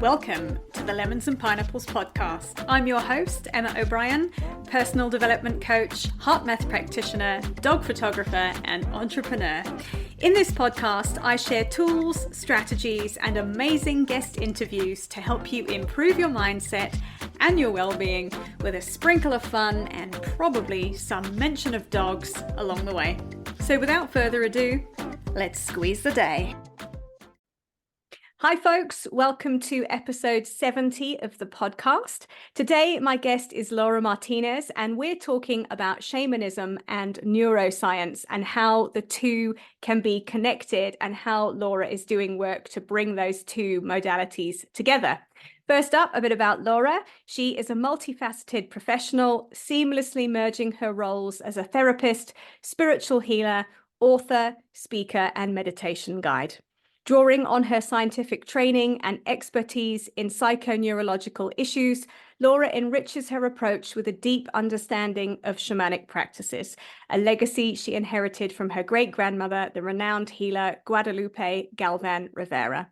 Welcome to the Lemons and Pineapples podcast. I'm your host, Emma O'Brien, personal development coach, heart math practitioner, dog photographer, and entrepreneur. In this podcast, I share tools, strategies, and amazing guest interviews to help you improve your mindset and your well-being with a sprinkle of fun and probably some mention of dogs along the way. So without further ado, let's squeeze the day. Hi folks, welcome to episode 70 of the podcast. Today my guest is Laura Martinez and we're talking about shamanism and neuroscience and how the two can be connected and how Laura is doing work to bring those two modalities together. First up, a bit about Laura. She is a multifaceted professional, seamlessly merging her roles as a therapist, spiritual healer, author, speaker, and meditation guide. Drawing on her scientific training and expertise in psychoneurological issues, Laura enriches her approach with a deep understanding of shamanic practices, a legacy she inherited from her great-grandmother, the renowned healer Guadalupe Galvan Rivera.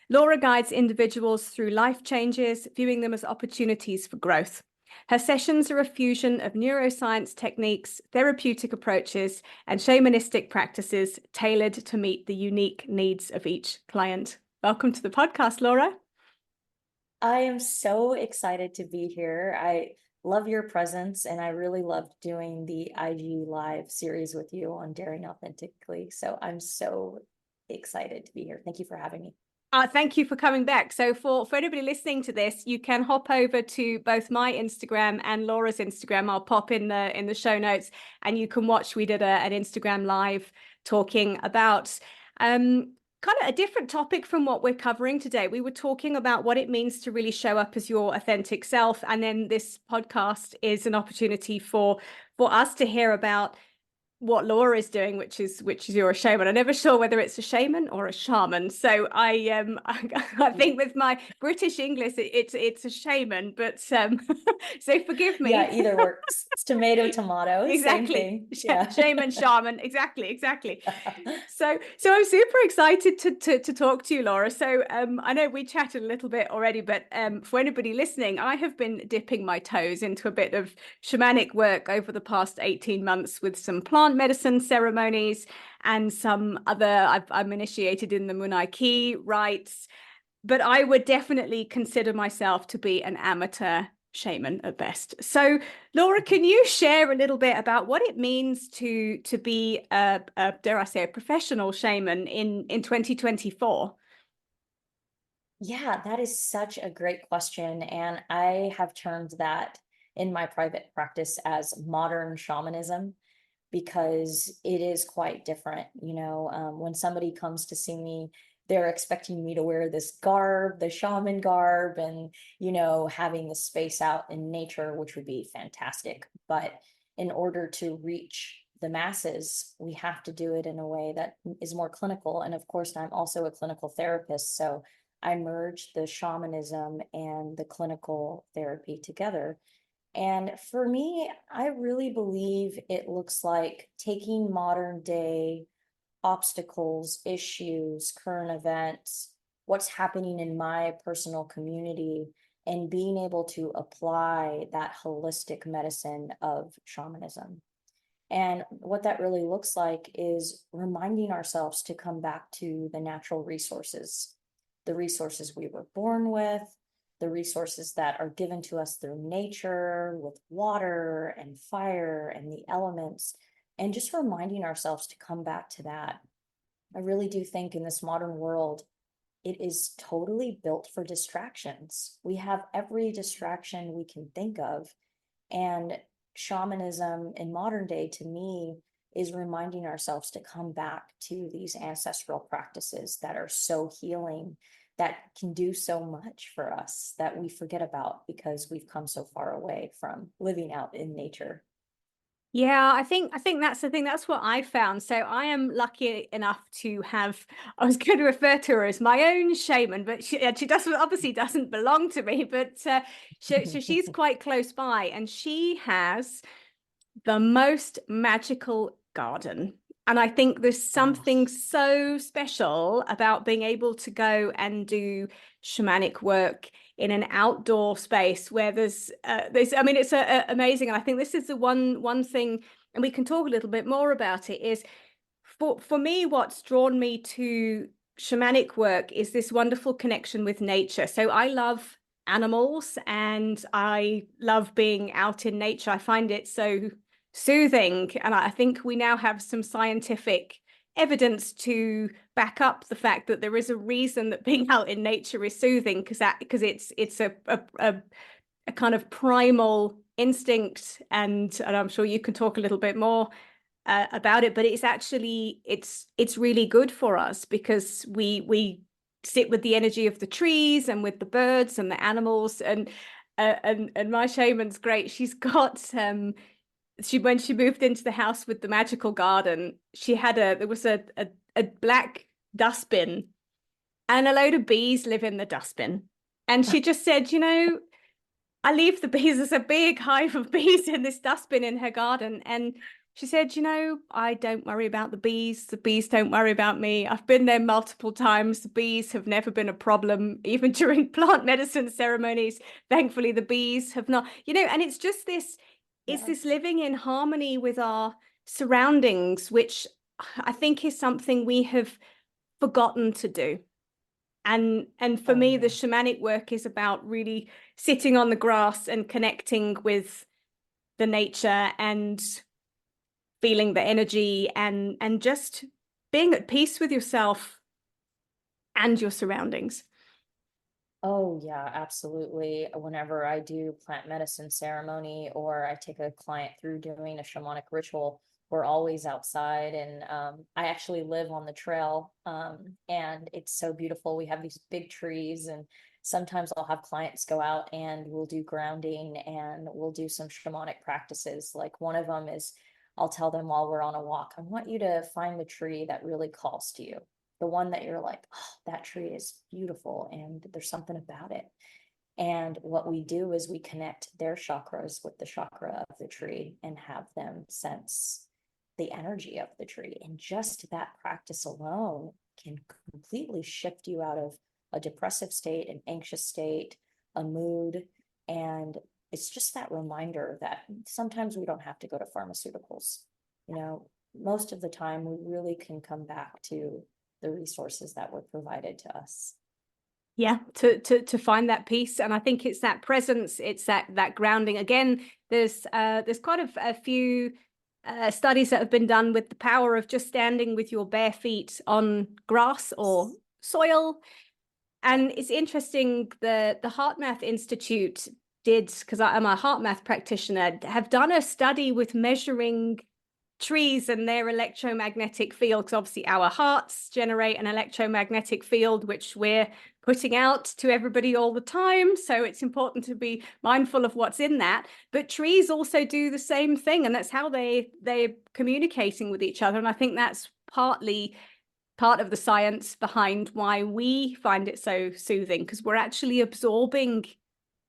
Laura guides individuals through life changes, viewing them as opportunities for growth. Her sessions are a fusion of neuroscience techniques, therapeutic approaches, and shamanistic practices tailored to meet the unique needs of each client. Welcome to the podcast, Laura. I am so excited to be here. I love your presence, and I really loved doing the IG Live series with you on Daring Authentically. So I'm so excited to be here. Thank you for having me. Thank you for coming back. So for anybody listening to this, you can hop over to both my Instagram and Laura's Instagram. I'll pop in the show notes and you can watch. We did an Instagram live talking about kind of a different topic from what we're covering today. We were talking about what it means to really show up as your authentic self. And then this podcast is an opportunity for us to hear about what Laura is doing, which is you're a shaman. I'm never sure whether it's a shaman or a shaman. So I think with my British English, it's a shaman, but so forgive me. Yeah, either works. It's tomato, tomato, exactly. Same thing. Yeah. Shaman, shaman, exactly. So I'm super excited to talk to you, Laura. So I know we chatted a little bit already, but for anybody listening, I have been dipping my toes into a bit of shamanic work over the past 18 months with some plant medicine ceremonies and some other, I'm initiated in the Munaiki rites, but I would definitely consider myself to be an amateur shaman at best. So Laura, can you share a little bit about what it means to be a dare I say a professional shaman in 2024? Yeah, that is such a great question. And I have termed that in my private practice as modern shamanism, because it is quite different. When somebody comes to see me, they're expecting me to wear this garb, the shaman garb, and, having the space out in nature, which would be fantastic. But in order to reach the masses, we have to do it in a way that is more clinical. And of course, I'm also a clinical therapist. So I merge the shamanism and the clinical therapy together. And for me, I really believe it looks like taking modern day obstacles, issues, current events, what's happening in my personal community, and being able to apply that holistic medicine of shamanism. And what that really looks like is reminding ourselves to come back to the natural resources, the resources we were born with, the resources that are given to us through nature with water and fire and the elements, and just reminding ourselves to come back to that. I really do think in this modern world, it is totally built for distractions. We have every distraction we can think of. And shamanism in modern day, to me, is reminding ourselves to come back to these ancestral practices that are so healing, that can do so much for us, that we forget about because we've come so far away from living out in nature. Yeah, I think that's the thing. That's what I found. So I am lucky enough to have, I was going to refer to her as my own shaman, but she doesn't belong to me, but so she's quite close by, and she has the most magical garden And I think there's Oh, something so special about being able to go and do shamanic work in an outdoor space where I mean, it's amazing. And I think this is the one thing, and we can talk a little bit more about it, is for me, what's drawn me to shamanic work is this wonderful connection with nature. So I love animals and I love being out in nature. I find it so soothing. And I think we now have some scientific evidence to back up the fact that there is a reason that being out in nature is soothing, because it's a kind of primal instinct, and I'm sure you can talk a little bit more about it, but it's actually it's really good for us because we sit with the energy of the trees and with the birds and the animals, and my shaman's great. She's got when she moved into the house with the magical garden, there was a black dustbin, and a load of bees live in the dustbin, and she just said, I leave the bees. There's a big hive of bees in this dustbin in her garden. And she said, I don't worry about the bees. The bees don't worry about me. I've been there multiple times. The bees have never been a problem, even during plant medicine ceremonies. Thankfully, the bees have not, and it's just it's this living in harmony with our surroundings, which I think is something we have forgotten to do. And for me, the shamanic work is about really sitting on the grass and connecting with the nature and feeling the energy and just being at peace with yourself and your surroundings. Oh, yeah, absolutely. Whenever I do plant medicine ceremony or I take a client through doing a shamanic ritual, we're always outside. And I actually live on the trail, and it's so beautiful. We have these big trees, and sometimes I'll have clients go out and we'll do grounding and we'll do some shamanic practices. Like one of them is I'll tell them while we're on a walk, I want you to find the tree that really calls to you, the one that you're like, oh, that tree is beautiful and there's something about it. And what we do is we connect their chakras with the chakra of the tree and have them sense the energy of the tree. And just that practice alone can completely shift you out of a depressive state, an anxious state, a mood. And it's just that reminder that sometimes we don't have to go to pharmaceuticals. Most of the time we really can come back to the resources that were provided to us. Yeah, to find that peace. And I think it's that presence, it's that grounding. Again, there's quite a few studies that have been done with the power of just standing with your bare feet on grass or soil. And it's interesting, the HeartMath Institute did, because I'm a HeartMath practitioner, have done a study with measuring trees and their electromagnetic field, because obviously our hearts generate an electromagnetic field which we're putting out to everybody all the time, so it's important to be mindful of what's in that. But trees also do the same thing, and that's how they're communicating with each other. And I think that's partly part of the science behind why we find it so soothing, because we're actually absorbing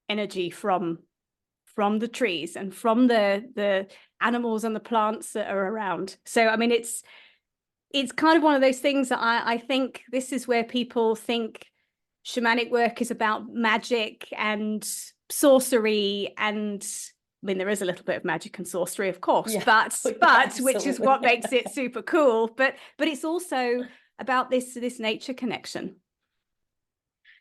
energy from the trees and from the animals and the plants that are around. So I mean, it's kind of one of those things that I think this is where people think shamanic work is about magic and sorcery, and I mean, there is a little bit of magic and sorcery, of course, but which is what makes it super cool. But it's also about this nature connection.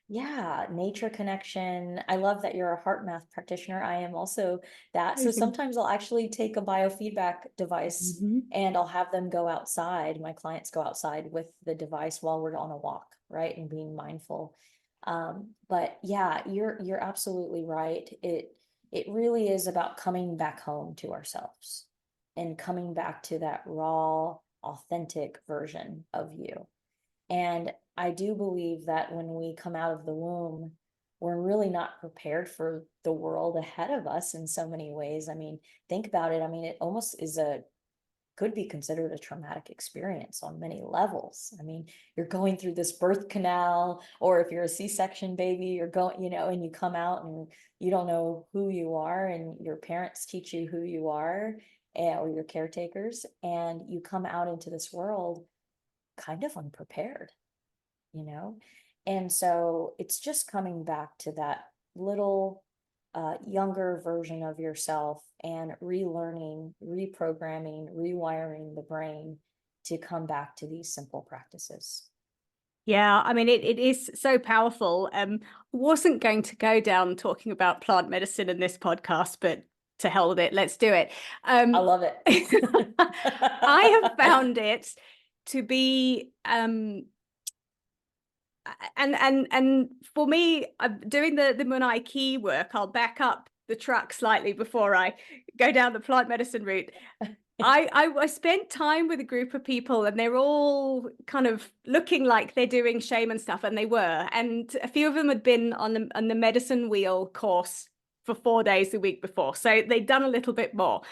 Yeah, nature connection. I love that you're a HeartMath practitioner. I am also that. So sometimes I'll actually take a biofeedback device and I'll have them go outside. My clients go outside with the device while we're on a walk, right? And being mindful. But yeah, you're absolutely right. It really is about coming back home to ourselves and coming back to that raw, authentic version of you. And I do believe that when we come out of the womb, we're really not prepared for the world ahead of us in so many ways. I mean, think about it. I mean, it almost could be considered a traumatic experience on many levels. I mean, you're going through this birth canal, or if you're a C-section baby, you're going, and you come out and you don't know who you are, and your parents teach you who you are. or your caretakers, and you come out into this world kind of unprepared, you know? And so it's just coming back to that little younger version of yourself and relearning, reprogramming, rewiring the brain to come back to these simple practices. Yeah, I mean, it is so powerful. Wasn't going to go down talking about plant medicine in this podcast, but to hell with it, let's do it. I love it. I have found it to be and for me, doing the Munaiki work, I'll back up the truck slightly before I go down the plant medicine route. I spent time with a group of people, and they're all kind of looking like they're doing shaman stuff, and they were. And a few of them had been on the medicine wheel course for 4 days the week before, so they'd done a little bit more.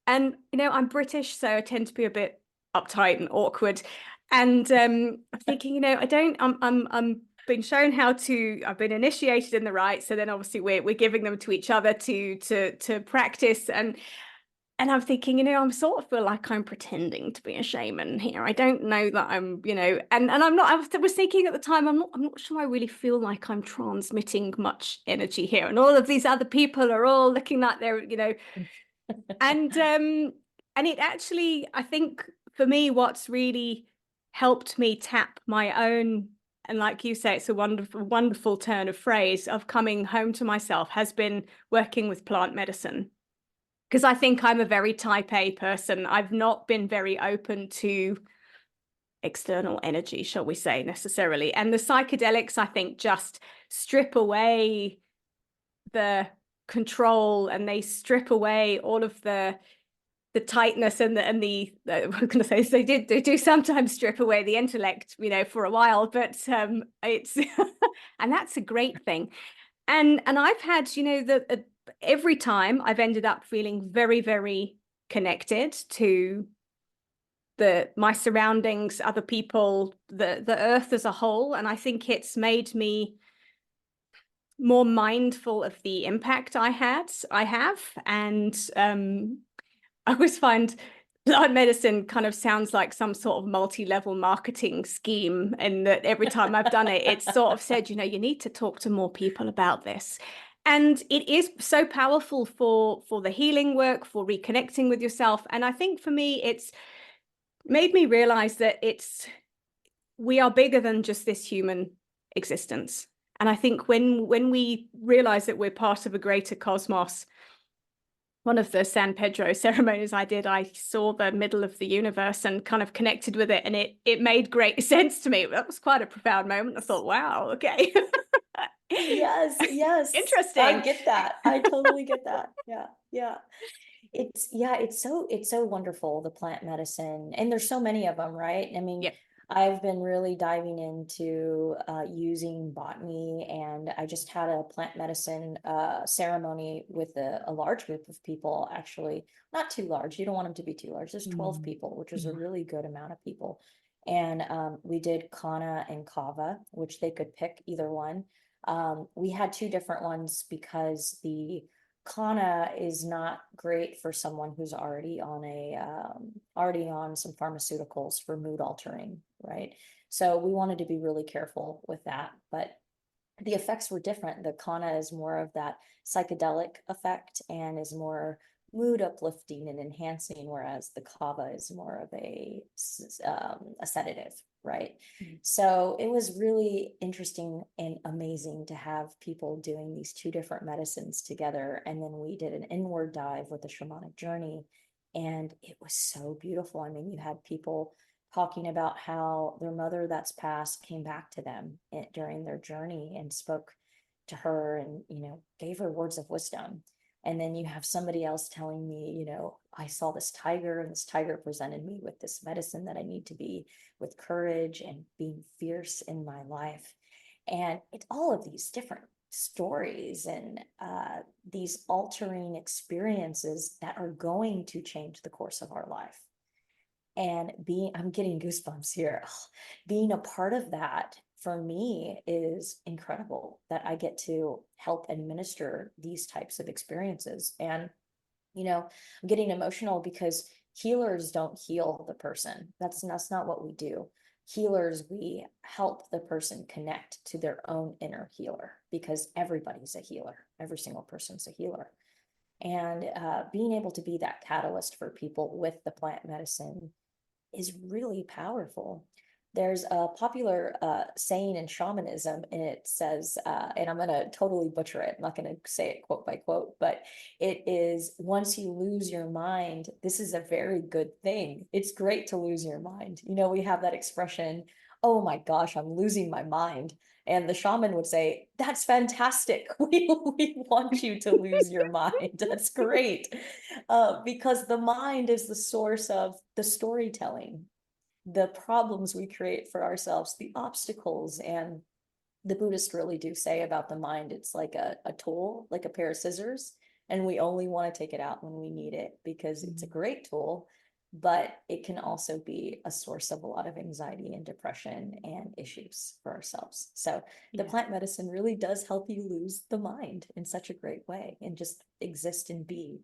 And I'm British, so I tend to be a bit uptight and awkward. And I'm thinking, I'm been shown how to. I've been initiated in the right, so then obviously we're giving them to each other to practice. And I'm thinking, I sort of feel like I'm pretending to be a shaman here. I don't know that I'm, and I'm not. I was thinking at the time, I'm not sure I really feel like I'm transmitting much energy here. And all of these other people are all looking like they're, and it actually, I think for me, what's really helped me tap my own, and like you say, it's a wonderful turn of phrase of coming home to myself, has been working with plant medicine. Because I think I'm a very type A person. I've not been very open to external energy, shall we say, necessarily. And the psychedelics, I think, just strip away the control, and they strip away all of the tightness and the I'm going to say they do sometimes strip away the intellect, for a while, but it's and that's a great thing. And I've had, every time I've ended up feeling very, very connected to my surroundings, other people, the earth as a whole. And I think it's made me more mindful of the impact I have. And I always find plant medicine kind of sounds like some sort of multi-level marketing scheme, and that every time I've done it, it's sort of said, you need to talk to more people about this. And it is so powerful for the healing work, for reconnecting with yourself. And I think for me, it's made me realize that we are bigger than just this human existence. And I think when we realize that we're part of a greater cosmos, one of the San Pedro ceremonies I did, I saw the middle of the universe and kind of connected with it. And it made great sense to me. That was quite a profound moment. I thought, wow, okay. Yes, Interesting. I get that. I totally get that. Yeah. It's so wonderful, the plant medicine. And there's so many of them, right? I mean, Yeah. I've been really diving into using botany, and I just had a plant medicine ceremony with a large group of people, actually. Not too large. You don't want them to be too large. There's 12 people, which is a really good amount of people. And we did Kana and Kava, which they could pick either one. We had two different ones because the Kana is not great for someone who's already on some pharmaceuticals for mood altering, right? So we wanted to be really careful with that, but the effects were different. The Kana is more of that psychedelic effect and is more mood uplifting and enhancing, whereas the Kava is more of a sedative, right? So it was really interesting and amazing to have people doing these two different medicines together. And then we did an inward dive with the shamanic journey, and it was so beautiful. I mean, you had people talking about how their mother that's passed came back to them during their journey and spoke to her and, gave her words of wisdom. And then you have somebody else telling me, I saw this tiger, and this tiger presented me with this medicine that I need to be with courage and being fierce in my life. And it's all of these different stories and these altering experiences that are going to change the course of our life. And I'm getting goosebumps here. Being a part of that for me is incredible, that I get to help administer these types of experiences. And I'm getting emotional because healers don't heal the person. That's not what we do. Healers, we help the person connect to their own inner healer, because everybody's a healer. Every single person's a healer. And being able to be that catalyst for people with the plant medicine is really powerful. There's a popular saying in shamanism, and it says, and I'm going to totally butcher it. I'm not going to say it quote by quote, but it is, once you lose your mind, this is a very good thing. It's great to lose your mind. We have that expression, oh my gosh, I'm losing my mind. And the shaman would say, that's fantastic. We want you to lose your mind. That's great. Because the mind is the source of the storytelling, the problems we create for ourselves, the obstacles. And the Buddhists really do say about the mind, it's like a tool, like a pair of scissors, and we only want to take it out when we need it, because it's a great tool, but it can also be a source of a lot of anxiety and depression and issues for ourselves. So the plant medicine really does help you lose the mind in such a great way and just exist and be.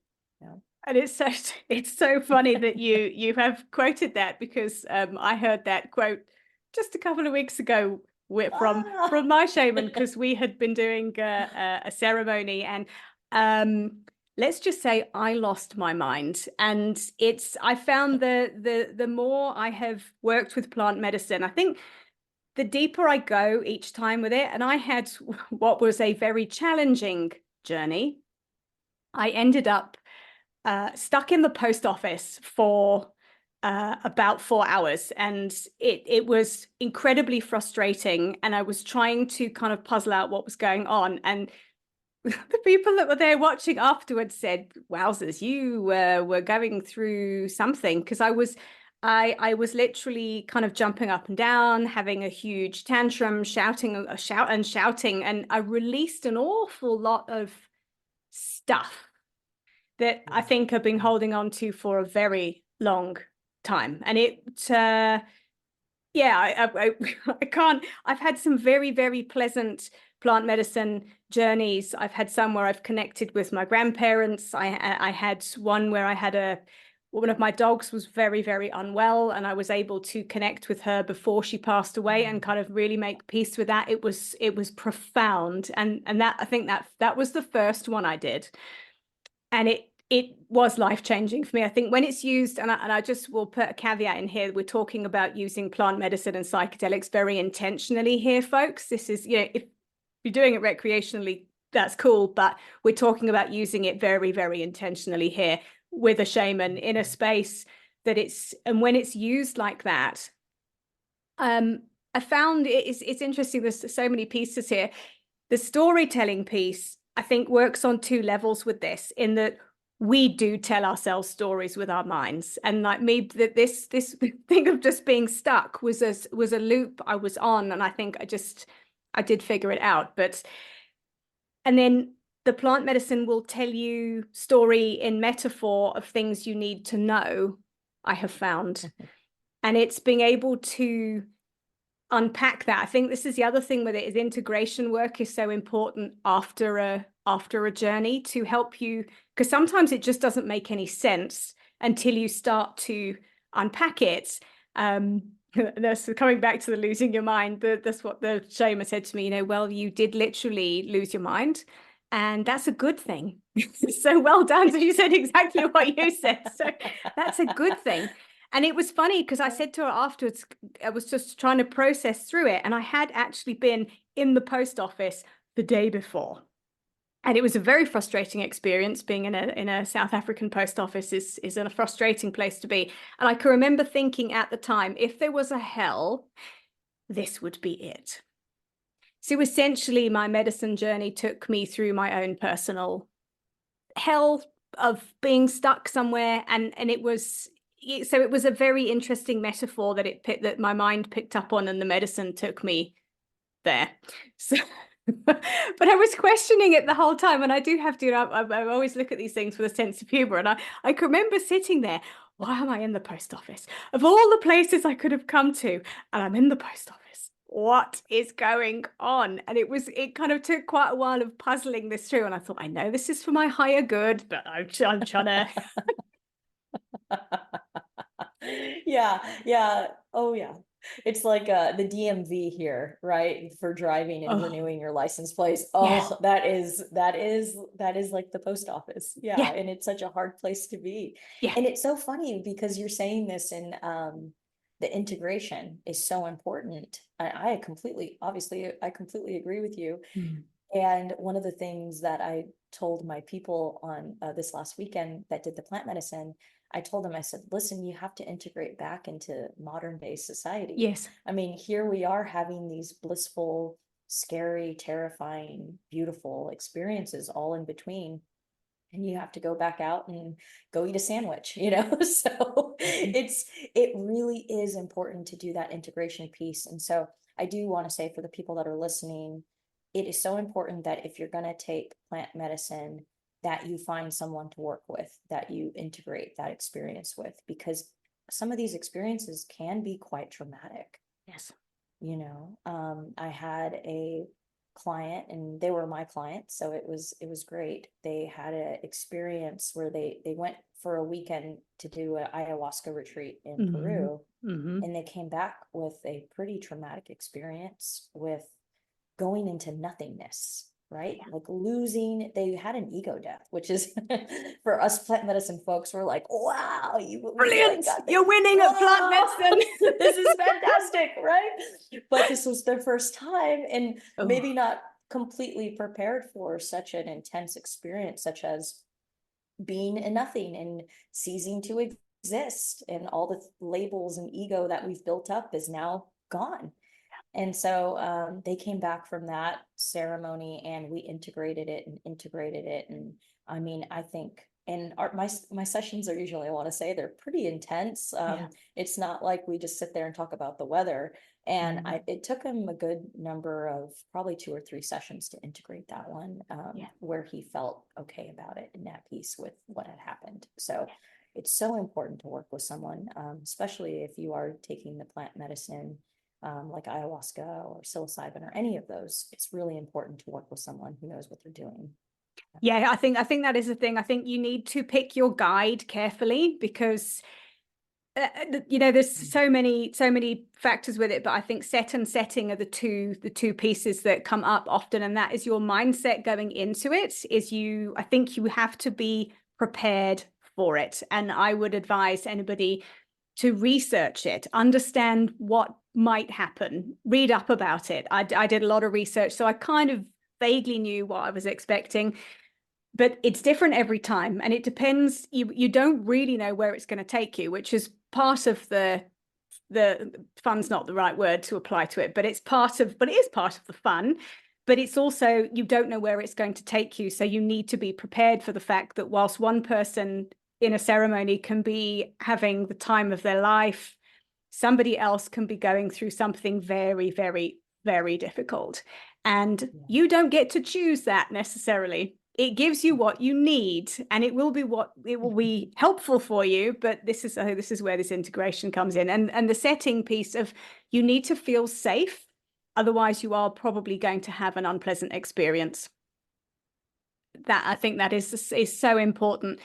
And it's so funny that you have quoted that, because I heard that quote just a couple of weeks ago from my shaman, because we had been doing a ceremony, and let's just say I lost my mind. And I found the more I have worked with plant medicine, I think the deeper I go each time with it. And I had what was a very challenging journey. I ended up stuck in the post office for about 4 hours, and it was incredibly frustrating. And I was trying to kind of puzzle out what was going on. And the people that were there watching afterwards said, "Wowzers, you were going through something," because I was literally kind of jumping up and down, having a huge tantrum, shouting, and I released an awful lot of stuff that I think I've been holding on to for a very long time. And I can't, I've had some very, very pleasant plant medicine journeys. I've had some where I've connected with my grandparents. I had one where one of my dogs was very, very unwell, and I was able to connect with her before she passed away and kind of really make peace with that. It was profound. And that, I think that was the first one I did. And it was life-changing for me. I think when it's used, and I just will put a caveat in here, we're talking about using plant medicine and psychedelics very intentionally here, folks. This is, if you're doing it recreationally, that's cool, but we're talking about using it very, very intentionally here with a shaman in a space and when it's used like that, I found it's interesting. There's so many pieces here. The storytelling piece, I think, works on two levels with this, in that we do tell ourselves stories with our minds. And like me, that this thing of just being stuck was a loop I was on. And I think I did figure it out. And then the plant medicine will tell you story in metaphor of things you need to know, I have found. And it's being able to unpack that. I think this is the other thing with it, is integration work is so important after a journey, to help you, because sometimes it just doesn't make any sense until you start to unpack it. So coming back to the losing your mind, that's what the shaman said to me, well, you did literally lose your mind, and that's a good thing. So well done. So you said exactly what you said. So that's a good thing. And it was funny because I said to her afterwards, I was just trying to process through it. And I had actually been in the post office the day before. And it was a very frustrating experience. Being in a South African post office is a frustrating place to be. And I can remember thinking at the time, if there was a hell, this would be it. So essentially, my medicine journey took me through my own personal hell of being stuck somewhere. And it was a very interesting metaphor that my mind picked up on, and the medicine took me there. So, but I was questioning it the whole time. And I do have to, I always look at these things with a sense of humor. And I can remember sitting there, why am I in the post office? Of all the places I could have come to, and I'm in the post office. what is going on? And it kind of took quite a while of puzzling this through. And I thought, I know this is for my higher good, but I'm trying to. Yeah. Oh yeah. It's like the DMV here, right? For driving and Oh, renewing your license plates. yeah. Oh, that is like the post office. Yeah, Yeah. and it's such a hard place to be. Yeah. And it's so funny because you're saying this, and the integration is so important. I completely, obviously, I completely agree with you. Mm. And one of the things that I told my people on this last weekend that did the plant medicine, I told them, I said, listen, you have to integrate back into modern day society. Yes. I mean, here we are having these blissful, scary, terrifying, beautiful experiences all in between. And you have to go back out and go eat a sandwich, you know? So it really is important to do that integration piece. And so I do want to say, for the people that are listening, it is so important that if you're going to take plant medicine, that you find someone to work with, that you integrate that experience with, because some of these experiences can be quite traumatic. Yes. I had a client, and they were my client, so it was great. They had an experience where they went for a weekend to do an ayahuasca retreat in Mm-hmm. Peru, Mm-hmm. and they came back with a pretty traumatic experience with going into nothingness, right? Yeah. Like losing, they had an ego death, which is for us plant medicine folks, we're like, wow, we really Brilliant. got this. You're winning at plant Oh, medicine. this is fantastic, right? But this was their first time, and Oh, maybe not completely prepared for such an intense experience, such as being in nothing and ceasing to exist, and all the labels and ego that we've built up is now gone. And so they came back from that ceremony, and we integrated it and integrated it. And I mean, I think, and my sessions are usually, I want to say, they're pretty intense. yeah. It's not like we just sit there and talk about the weather. And Mm. it took him a good number of probably 2 or 3 sessions to integrate that one, Yeah. where he felt okay about it and at peace with what had happened. So Yeah. it's so important to work with someone, especially if you are taking the plant medicine, like ayahuasca or psilocybin or any of those. It's really important to work with someone who knows what they're doing. Yeah, I think that is the thing. I think you need to pick your guide carefully, because there's so many factors with it, but I think set and setting are the two pieces that come up often, and that is your mindset going into it. I think you have to be prepared for it, and I would advise anybody to research it, understand what might happen, read up about it. I did a lot of research, so I kind of vaguely knew what I was expecting, but it's different every time, and it depends. You don't really know where it's going to take you, which is part of the fun's not the right word to apply to it, but it is part of the fun. But it's also, you don't know where it's going to take you, so you need to be prepared for the fact that whilst one person in a ceremony can be having the time of their life, somebody else can be going through something very, very, very difficult, and you don't get to choose that necessarily. It gives you what you need, and it will be helpful for you. But this is where this integration comes in, and the setting piece of, you need to feel safe, otherwise you are probably going to have an unpleasant experience. That, I think, that is so important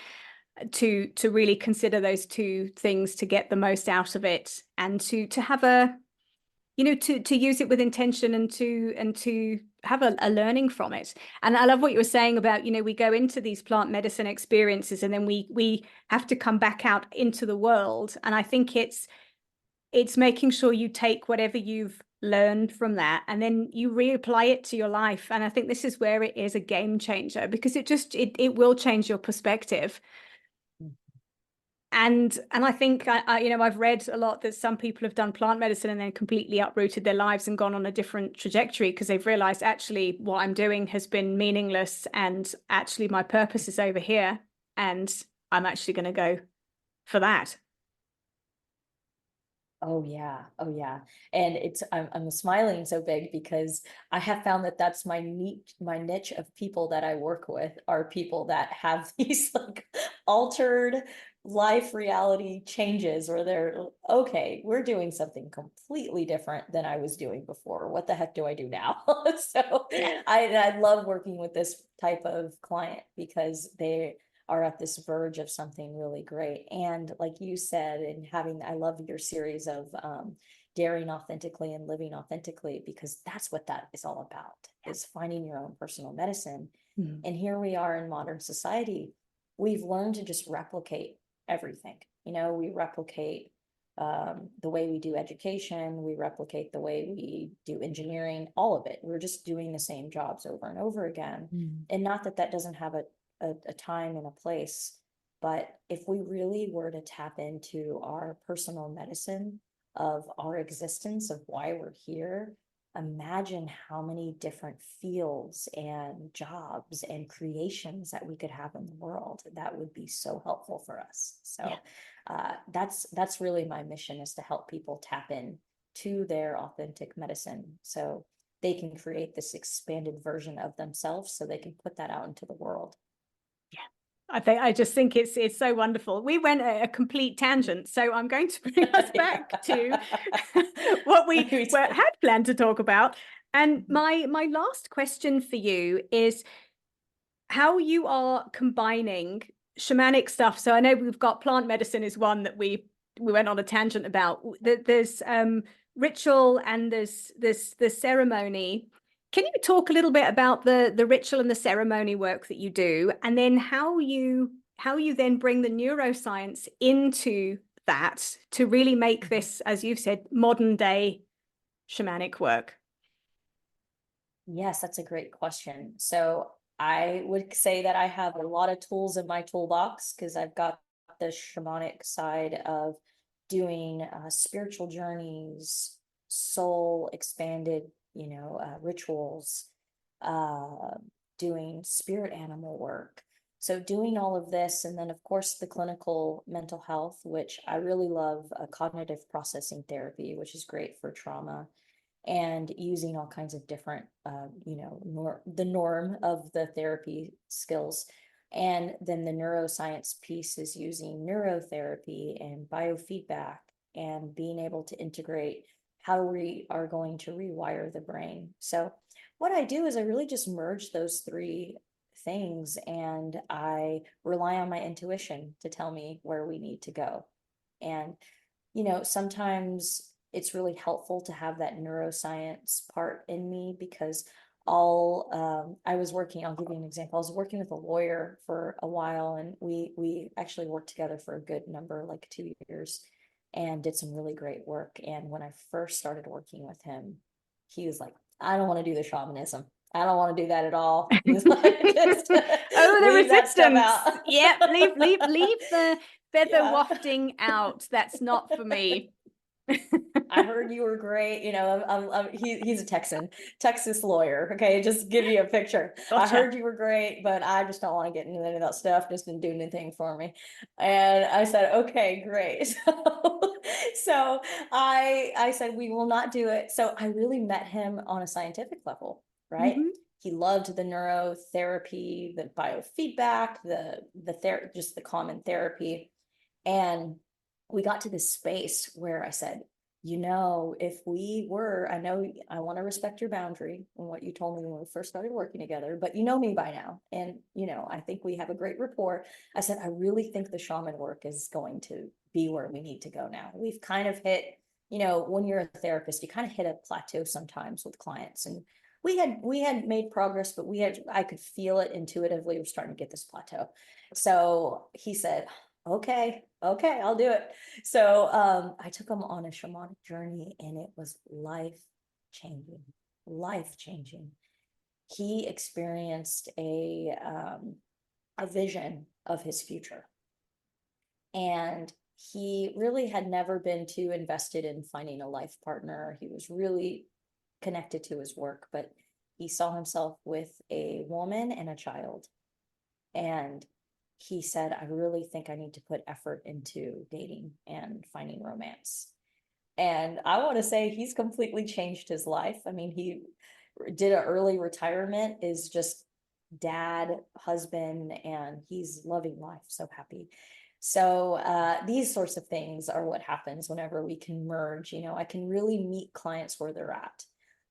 to really consider those two things to get the most out of it, and to have to use it with intention, and to have a learning from it. And I love what you were saying about, we go into these plant medicine experiences, and then we have to come back out into the world. And I think it's making sure you take whatever you've learned from that, and then you reapply it to your life. And I think this is where it is a game changer, because it will change your perspective. And I think I've read a lot that some people have done plant medicine and then completely uprooted their lives and gone on a different trajectory, because they've realized, actually, what I'm doing has been meaningless, and actually my purpose is over here, and I'm actually going to go for that. Oh yeah. Oh yeah. And I'm smiling so big because I have found that that's my niche of people that I work with are people that have these like altered life reality changes where they're okay, we're doing something completely different than I was doing before. What the heck do I do now? So Yeah. I love working with this type of client because they are at this verge of something really great. And like you said, and having, I love your series of daring authentically and living authentically, because that's what that is all about, is finding your own personal medicine. Mm. And here we are in modern society. We've learned to just replicate everything. You know, we replicate the way we do education, we replicate the way we do engineering, all of it. We're just doing the same jobs over and over again. Mm. And not that that doesn't have a time and a place. But if we really were to tap into our personal medicine of our existence, of why we're here, imagine how many different fields and jobs and creations that we could have in the world. That would be so helpful for us. So that's really my mission, is to help people tap in to their authentic medicine so they can create this expanded version of themselves so they can put that out into the world. I just think it's so wonderful. We went a complete tangent, so I'm going to bring us back to what we had planned to talk about. And my last question for you is how you are combining shamanic stuff. So I know we've got plant medicine is one that we went on a tangent about. There's ritual and there's the ceremony. Can you talk a little bit about the ritual and the ceremony work that you do, and then how you then bring the neuroscience into that to really make this, as you've said, modern day shamanic work? Yes, that's a great question. So I would say that I have a lot of tools in my toolbox because I've got the shamanic side of doing spiritual journeys, soul expanded, rituals, uh, doing spirit animal work. So doing all of this, and then of course the clinical mental health, which I really love, cognitive processing therapy, which is great for trauma, and using all kinds of different, the norm of the therapy skills. And then the neuroscience piece is using neurotherapy and biofeedback and being able to integrate how we are going to rewire the brain. So what I do is I really just merge those three things, and I rely on my intuition to tell me where we need to go. And sometimes it's really helpful to have that neuroscience part in me because I was working, I'll give you an example. I was working with a lawyer for a while, and we actually worked together for a good number, like 2 years, and did some really great work. And when I first started working with him, he was like, I don't want to do the shamanism. I don't want to do that at all. He's like, just Oh, the leave that stuff resistance. out. Yep, leave the feather Yeah. wafting out. That's not for me. I heard you were great. He's a Texas lawyer. Okay, just give you a picture. I Gotcha. heard you were great, but I just don't want to get into any of that stuff. Just didn't do anything for me. And I said, okay, great. So I said we will not do it. So I really met him on a scientific level, right? Mm-hmm. He loved the neurotherapy, the biofeedback, just the common therapy. And we got to this space where I said, if we were, I know I want to respect your boundary and what you told me when we first started working together, but you know me by now. And, I think we have a great rapport. I said, I really think the shaman work is going to be where we need to go now. We've kind of hit, when you're a therapist, you kind of hit a plateau sometimes with clients. And we had made progress, but I could feel it intuitively. We're starting to get this plateau. So he said, okay, I'll do it. So I took him on a shamanic journey, and it was life changing, life changing. He experienced a vision of his future, and he really had never been too invested in finding a life partner. He was really connected to his work, but he saw himself with a woman and a child. And he said, I really think I need to put effort into dating and finding romance. And I want to say he's completely changed his life. I mean, he did an early retirement, is just dad, husband, and he's loving life, so happy. So these sorts of things are what happens whenever we can merge. I can really meet clients where they're at,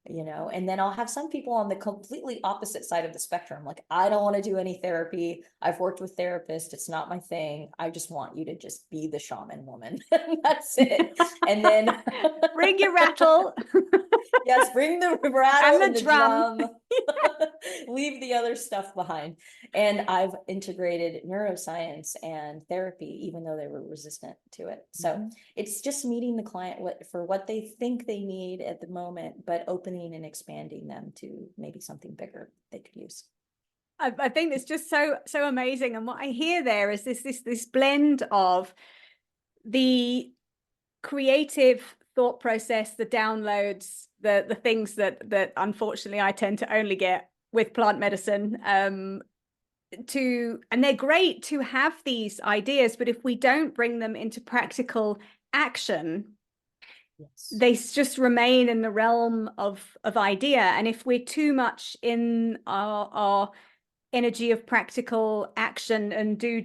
and then I'll have some people on the completely opposite side of the spectrum. Like, I don't want to do any therapy. I've worked with therapists. It's not my thing. I just want you to just be the shaman woman. That's it. And then bring your rattle. Yes, bring the rattle And the and the drum. Leave the other stuff behind. And I've integrated neuroscience and therapy, even though they were resistant to it. So it's just meeting the client for what they think they need at the moment, but opening and expanding them to maybe something bigger they could use. I think it's just so amazing. And what I hear there is this blend of the creative thought process, the downloads, the things that unfortunately I tend to only get with plant medicine, and they're great to have these ideas, but if we don't bring them into practical action, they just remain in the realm of idea. And if we're too much in our energy of practical action and do,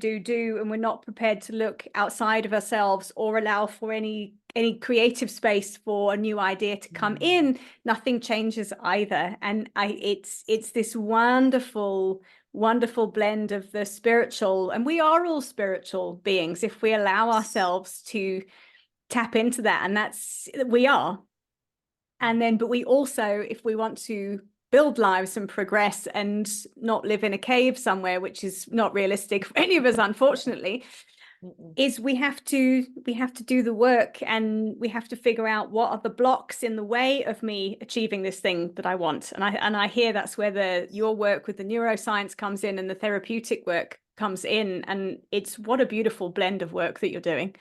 and we're not prepared to look outside of ourselves or allow for any creative space for a new idea to come in, nothing changes either. And it's this wonderful blend of the spiritual, and we are all spiritual beings if we allow ourselves to tap into that, and we are. And then, but we also, if we want to build lives and progress and not live in a cave somewhere, which is not realistic for any of us, unfortunately, is we have to do the work, and we have to figure out what are the blocks in the way of me achieving this thing that I want. And I hear that's where your work with the neuroscience comes in and the therapeutic work comes in. And it's what a beautiful blend of work that you're doing.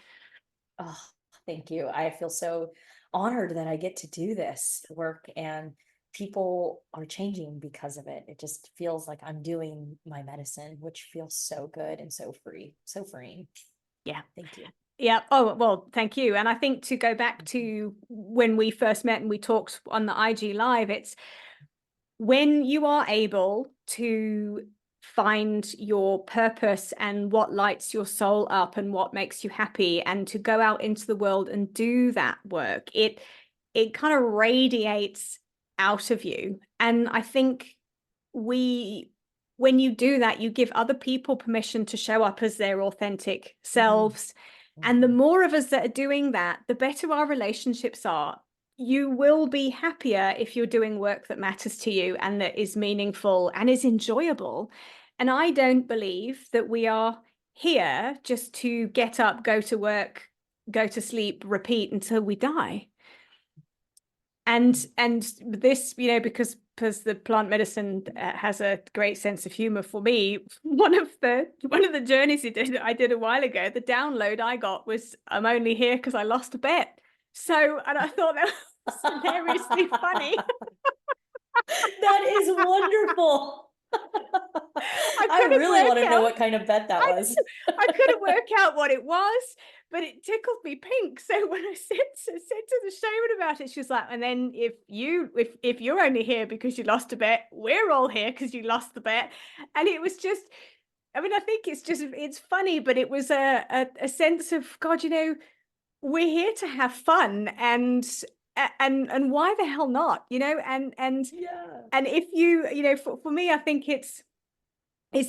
Oh, thank you. I feel so honored that I get to do this work, and people are changing because of it. It just feels like I'm doing my medicine, which feels so good and so free, so freeing. Yeah. Thank you. Yeah. Oh, well, thank you. And I think to go back to when we first met and we talked on the IG Live, it's when you are able to find your purpose and what lights your soul up and what makes you happy, and to go out into the world and do that work, it kind of radiates out of you. And I think when you do that, you give other people permission to show up as their authentic selves. And the more of us that are doing that, the better our relationships are. You will be happier if you're doing work that matters to you and that is meaningful and is enjoyable. And I don't believe that we are here just to get up, go to work, go to sleep, repeat until we die. And this, because the plant medicine has a great sense of humor for me. One of the journeys I did a while ago, the download I got was, I'm only here because I lost a bet. So, and I thought that was hilariously funny. That is wonderful. I really want to know what kind of bet that was. I couldn't work out what it was, but it tickled me pink. So when I said to the shaman about it, she was like, and then if you're only here because you lost a bet, we're all here because you lost the bet. And it was just, I mean, I think it's funny, but it was a sense of, God, we're here to have fun, and why the hell not, and Yeah. and if for me, I think it's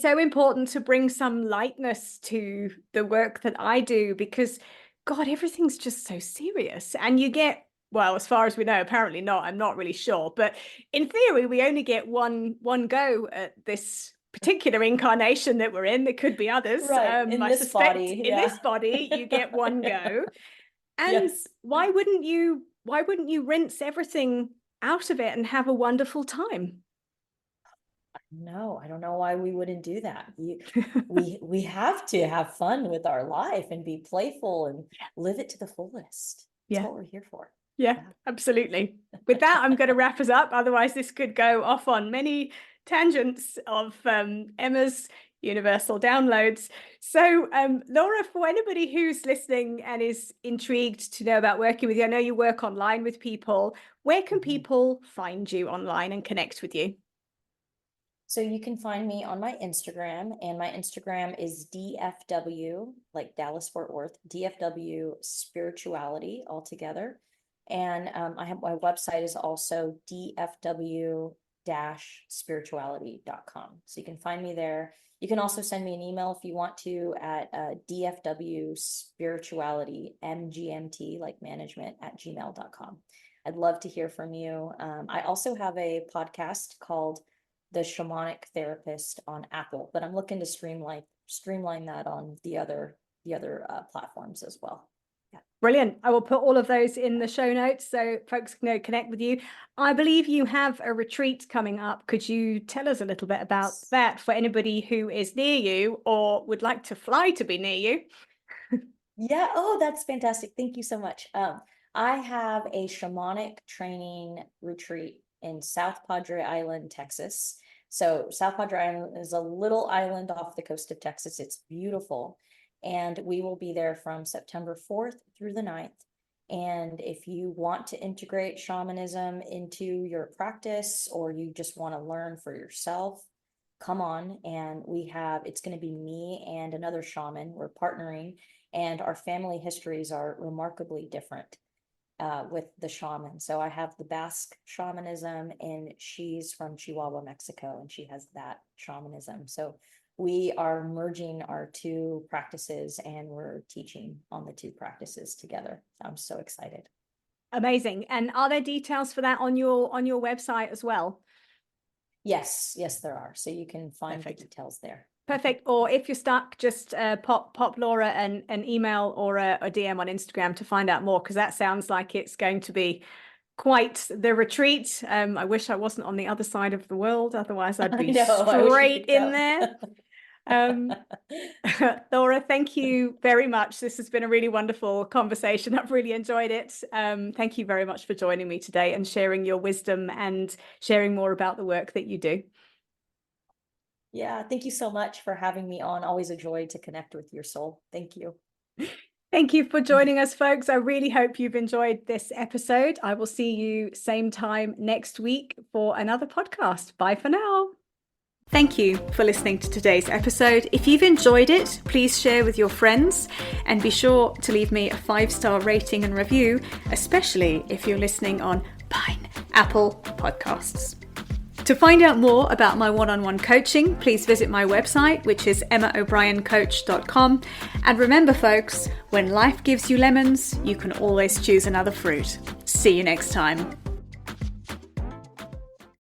so important to bring some lightness to the work that I do, because God, everything's just so serious, and you get, well, as far as we know, apparently not, I'm not really sure, but in theory we only get one go at this particular incarnation that we're in. There could be others, right. In this body, in this body you get one go. And yes. why wouldn't you rinse everything out of it and have a wonderful time? No, I don't know why we wouldn't do that. We have to have fun with our life and be playful and live it to the fullest. That's what we're here for. Yeah, absolutely. With that, I'm going to wrap us up. Otherwise, this could go off on many tangents of Emma's Universal downloads. So, Laura, for anybody who's listening and is intrigued to know about working with you, I know you work online with people. Where can people find you online and connect with you? So you can find me on my Instagram, and my Instagram is DFW, like Dallas Fort Worth, DFW Spirituality altogether. And I have my website is also dfw-spirituality.com. So you can find me there. You can also send me an email if you want to at dfwspiritualitymgmt, like management, @gmail.com. I'd love to hear from you. I also have a podcast called The Shamanic Therapist on Apple, but I'm looking to streamline that on the other platforms as well. Yeah. Brilliant. I will put all of those in the show notes so folks can go connect with you. I believe you have a retreat coming up. Could you tell us a little bit about that for anybody who is near you or would like to fly to be near you? Yeah. Oh, that's fantastic. Thank you so much. I have a shamanic training retreat in South Padre Island, Texas. So South Padre Island is a little island off the coast of Texas. It's beautiful. And we will be there from September 4th through the 9th. And if you want to integrate shamanism into your practice, or you just want to learn for yourself, come on. And it's going to be me and another shaman. We're partnering, and our family histories are remarkably different with the shaman. So I have the Basque shamanism, and she's from Chihuahua, Mexico, and she has that shamanism. So we are merging our two practices, and we're teaching on the two practices together. I'm so excited. Amazing. And are there details for that on your website as well? Yes, there are. So you can find the details there. Perfect. Or if you're stuck, just pop Laura an email or a DM on Instagram to find out more, because that sounds like it's going to be quite the retreat. I wish I wasn't on the other side of the world, otherwise I'd be straight in there. Laura, thank you very much. This has been a really wonderful conversation. I've really enjoyed it. Thank you very much for joining me today and sharing your wisdom and sharing more about the work that you do. Yeah, thank you so much for having me on. Always a joy to connect with your soul. Thank you. Thank you for joining us, folks. I really hope you've enjoyed this episode. I will see you same time next week for another podcast. Bye for now. Thank you for listening to today's episode. If you've enjoyed it, please share with your friends and be sure to leave me a 5-star rating and review, especially if you're listening on Apple Podcasts. To find out more about my one-on-one coaching, please visit my website, which is emmaobriencoach.com. And remember, folks, when life gives you lemons, you can always choose another fruit. See you next time.